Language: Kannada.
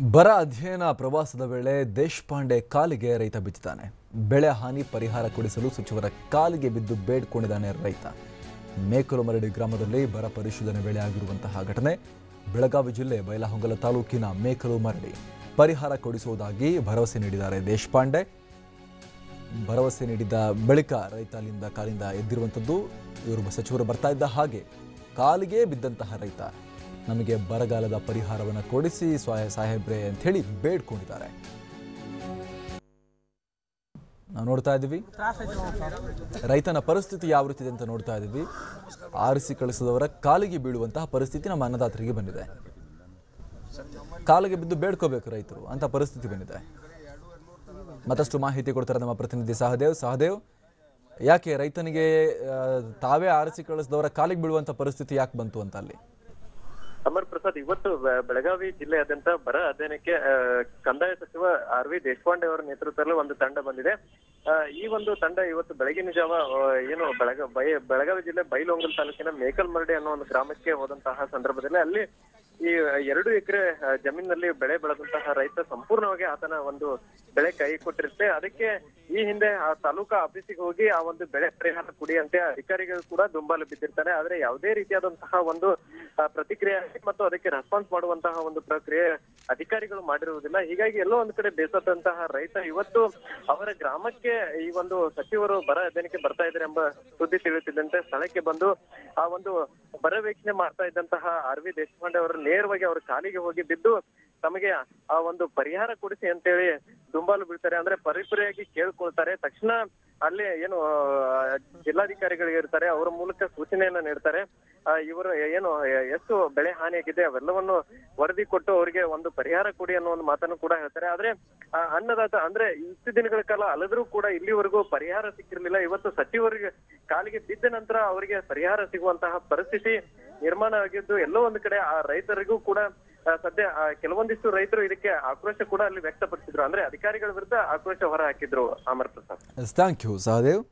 ಬರ ಅಧ್ಯಯನ ಪ್ರವಾಸದ ವೇಳೆ ದೇಶಪಾಂಡೆ ಕಾಲಿಗೆ ರೈತ ಬಿದ್ದಿದ್ದಾನೆ. ಬೆಳೆ ಹಾನಿ ಪರಿಹಾರ ಕೊಡಿಸಲು ಸಚಿವರ ಕಾಲಿಗೆ ಬಿದ್ದು ಬೇಡಿಕೊಂಡಿದ್ದಾನೆ ರೈತ. ಮೇಕಲಮರಡಿ ಗ್ರಾಮದಲ್ಲಿ ಬರ ಪರಿಶೀಲನೆ ವೇಳೆ ಆಗಿರುವಂತಹ ಘಟನೆ. ಬೆಳಗಾವಿ ಜಿಲ್ಲೆ ಬೈಲಹೊಂಗಲ ತಾಲೂಕಿನ ಮೇಕಲಮರಡಿ ಪರಿಹಾರ ಕೊಡಿಸುವುದಾಗಿ ಭರವಸೆ ನೀಡಿದ್ದಾರೆ ದೇಶಪಾಂಡೆ. ಭರವಸೆ ನೀಡಿದ ಬಳಿಕ ರೈತ ಅಲ್ಲಿಂದ ಕಾಲಿಂದ ಎದ್ದಿರುವಂಥದ್ದು. ಇವರು ಸಚಿವರು ಬರ್ತಾ ಇದ್ದ ಹಾಗೆ ಕಾಲಿಗೆ ಬಿದ್ದಂತಹ ರೈತ ನಮಗೆ ಬರಗಾಲದ ಪರಿಹಾರವನ್ನು ಕೊಡಿಸಿ ಸಾಹೇಬ್ರೆ ಅಂತ ಹೇಳಿ ಬೇಡ್ಕೊಂಡಿದ್ದಾರೆ. ನಾವು ನೋಡ್ತಾ ಇದ್ದೀವಿ ರೈತನ ಪರಿಸ್ಥಿತಿ ಯಾವ ರೀತಿ ಇದೆ ಅಂತ ನೋಡ್ತಾ ಇದ್ದೀವಿ. ಆರಿಸಿ ಕಳಿಸಿದವರ ಕಾಲಿಗೆ ಬೀಳುವಂತಹ ಪರಿಸ್ಥಿತಿ ನಮ್ಮ ಅನ್ನದಾತರಿಗೆ ಬಂದಿದೆ. ಕಾಲಿಗೆ ಬಿದ್ದು ಬೇಡ್ಕೋಬೇಕು ರೈತರು ಅಂತ ಪರಿಸ್ಥಿತಿ ಬಂದಿದೆ. ಮತ್ತಷ್ಟು ಮಾಹಿತಿ ಕೊಡ್ತಾರೆ ನಮ್ಮ ಪ್ರತಿನಿಧಿ ಸಹದೇವ್. ಯಾಕೆ ರೈತನಿಗೆ ತಾವೇ ಆರಿಸಿ ಕಳಿಸಿದವರ ಕಾಲಿಗೆ ಬೀಳುವಂತ ಪರಿಸ್ಥಿತಿ ಯಾಕೆ ಬಂತು ಅಂತ ಅಲ್ಲಿ? ಅಮರ್ ಪ್ರಸಾದ್, ಇವತ್ತು ಬೆಳಗಾವಿ ಜಿಲ್ಲೆಯಾದ್ಯಂತ ಬರ ಅಧ್ಯಯನಕ್ಕೆ ಕಂದಾಯ ಸಚಿವ ಆರ್.ವಿ. ದೇಶಪಾಂಡೆ ಅವರ ನೇತೃತ್ವದಲ್ಲಿ ಒಂದು ತಂಡ ಬಂದಿದೆ. ಈ ಒಂದು ತಂಡ ಇವತ್ತು ಬೆಳಗಿನ ಜಾವ ಏನು ಬೆಳಗಾವಿ ಜಿಲ್ಲೆ ಬೈಲಹೊಂಗಲ ತಾಲೂಕಿನ ಮೇಕಲಮರಡಿ ಅನ್ನೋ ಒಂದು ಗ್ರಾಮಕ್ಕೆ ಹೋದಂತಹ ಸಂದರ್ಭದಲ್ಲಿ ಅಲ್ಲಿ ಈ 2 ಎಕರೆ ಜಮೀನಿನಲ್ಲಿ ಬೆಳೆ ಬೆಳೆದಂತಹ ರೈತ ಸಂಪೂರ್ಣವಾಗಿ ಆತನ ಒಂದು ಬೆಳೆ ಕೈ ಕೊಟ್ಟಿರುತ್ತೆ. ಅದಕ್ಕೆ ಈ ಹಿಂದೆ ಆ ತಾಲೂಕಾ ಆಫೀಸಿಗೆ ಹೋಗಿ ಆ ಒಂದು ಬೆಳೆ ಪರಿಹಾರ ಕೊಡಿಯಂತೆ ಅಧಿಕಾರಿಗಳು ಕೂಡ ದುಂಬಾಲು ಬಿದ್ದಿರ್ತಾರೆ. ಆದ್ರೆ ಯಾವುದೇ ರೀತಿಯಾದಂತಹ ಒಂದು ಪ್ರತಿಕ್ರಿಯೆ ಮತ್ತು ಅದಕ್ಕೆ ರೆಸ್ಪಾನ್ಸ್ ಮಾಡುವಂತಹ ಒಂದು ಪ್ರಕ್ರಿಯೆ ಅಧಿಕಾರಿಗಳು ಮಾಡಿರುವುದಿಲ್ಲ. ಹೀಗಾಗಿ ಎಲ್ಲೋ ಒಂದು ಕಡೆ ಬೇಸತ್ತಂತಹ ರೈತ ಇವತ್ತು ಅವರ ಗ್ರಾಮಕ್ಕೆ ಈ ಒಂದು ಸಚಿವರು ಬರ ಅಧ್ಯಯನಕ್ಕೆ ಬರ್ತಾ ಇದ್ದಾರೆ ಎಂಬ ಸುದ್ದಿ ತಿಳಿಯುತ್ತಿದ್ದಂತೆ ಸ್ಥಳಕ್ಕೆ ಬಂದು ಆ ಒಂದು ಬರ ವೀಕ್ಷಣೆ ಮಾಡ್ತಾ ಇದ್ದಂತಹ ಆರ್.ವಿ. ದೇಶಪಾಂಡೆ ಅವರು ನೇರವಾಗಿ ಅವರ ಕಾಲಿಗೆ ಹೋಗಿ ಬಿದ್ದು ತಮಗೆ ಆ ಒಂದು ಪರಿಹಾರ ಕೊಡಿಸಿ ಅಂತೇಳಿ ದುಂಬಾಲು ಬೀಳ್ತಾರೆ. ಅಂದ್ರೆ ಪರಿಪರಿಯಾಗಿ ಕೇಳ್ಕೊಳ್ತಾರೆ. ತಕ್ಷಣ ಅಲ್ಲಿ ಏನು ಜಿಲ್ಲಾಧಿಕಾರಿಗಳು ಇರ್ತಾರೆ, ಅವರ ಮೂಲಕ ಸೂಚನೆಯನ್ನ ನೀಡ್ತಾರೆ. ಇವರು ಏನು ಎಷ್ಟು ಬೆಳೆ ಹಾನಿಯಾಗಿದೆ ಅವೆಲ್ಲವನ್ನು ವರದಿ ಕೊಟ್ಟು ಅವರಿಗೆ ಒಂದು ಪರಿಹಾರ ಕೊಡಿ ಅನ್ನೋ ಒಂದು ಮಾತನ್ನು ಕೂಡ ಹೇಳ್ತಾರೆ. ಆದ್ರೆ ಅನ್ನದಾತ ಅಂದ್ರೆ ಇಷ್ಟು ದಿನಗಳ ಕಾಲ ಅಲ್ಲದ್ರೂ ಕೂಡ ಇಲ್ಲಿವರೆಗೂ ಪರಿಹಾರ ಸಿಕ್ಕಿರ್ಲಿಲ್ಲ. ಇವತ್ತು ಸಚಿವರಿಗೆ ಕಾಲಿಗೆ ಬಿದ್ದ ನಂತರ ಅವರಿಗೆ ಪರಿಹಾರ ಸಿಗುವಂತಹ ಪರಿಸ್ಥಿತಿ ನಿರ್ಮಾಣ ಆಗಿದ್ದು ಎಲ್ಲೋ ಒಂದು ಕಡೆ ಆ ರೈತರಿಗೂ ಕೂಡ ಸದ್ಯ ಕೆಲವೊಂದಿಷ್ಟು ರೈತರು ಇದಕ್ಕೆ ಆಕ್ರೋಶ ಕೂಡ ಅಲ್ಲಿ ವ್ಯಕ್ತಪಡಿಸಿದ್ರು. ಅಂದ್ರೆ ಅಧಿಕಾರಿಗಳ ವಿರುದ್ಧ ಆಕ್ರೋಶ ಹೊರ ಹಾಕಿದ್ರು. Amar Prasad, thank you Sahadev.